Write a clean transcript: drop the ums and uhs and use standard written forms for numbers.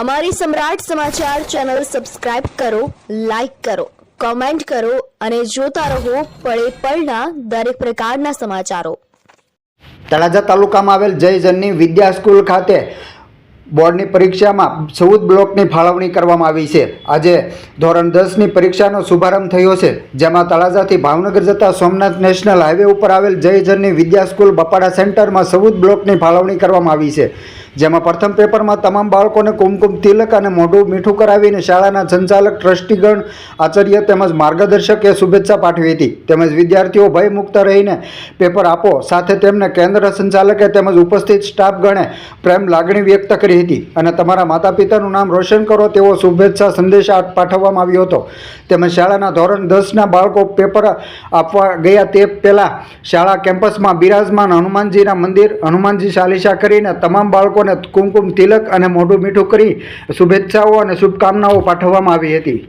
અમારી સમ્રાટ સમાચાર ચેનલ સબસ્ક્રાઇબ કરો, લાઈક કરો, કોમેન્ટ કરો અને જોતા રહો પળે પળના દરેક પ્રકારના સમાચારો। તળાજા તાલુકામાં આવેલ જય જનની વિદ્યા સ્કૂલ ખાતે બોર્ડની પરીક્ષામાં 14 બ્લોકની ફાળવણી કરવામાં આવી છે। આજે ધોરણ 10ની પરીક્ષાનો શુભારંભ થયો છે, જેમાં તળાજાથી ભાવનગર જતા સોમનાથ નેશનલ હાઈવે ઉપર આવેલ જય જનની વિદ્યા સ્કૂલ બપાડા સેન્ટરમાં 14 બ્લોકની ફાળવણી કરવામાં આવી છે, જેમાં પ્રથમ પેપરમાં તમામ બાળકોને કુમકુમ તિલક અને મોઢું મીઠું કરાવીને શાળાના સંચાલક, ટ્રસ્ટીગણ, આચાર્ય તેમજ માર્ગદર્શકે શુભેચ્છા પાઠવી હતી। તેમજ વિદ્યાર્થીઓ ભયમુક્ત રહીને પેપર આપો, સાથે તેમને કેન્દ્ર સંચાલકે તેમજ ઉપસ્થિત સ્ટાફગણે પ્રેમ લાગણી વ્યક્ત કરી હતી અને તમારા માતા પિતાનું નામ રોશન કરો તેવો શુભેચ્છા સંદેશ પાઠવવામાં આવ્યો હતો। તેમજ શાળાના ધોરણ 10ના બાળકો પેપર આપવા ગયા તે પહેલાં શાળા કેમ્પસમાં બિરાજમાન હનુમાનજીના મંદિર હનુમાનજી ચાલીસા કરીને તમામ બાળકોને કુમકુમ તિલક અને મોઢું મીઠું કરી શુભેચ્છાઓ અને શુભકામનાઓ પાઠવવામાં આવી હતી।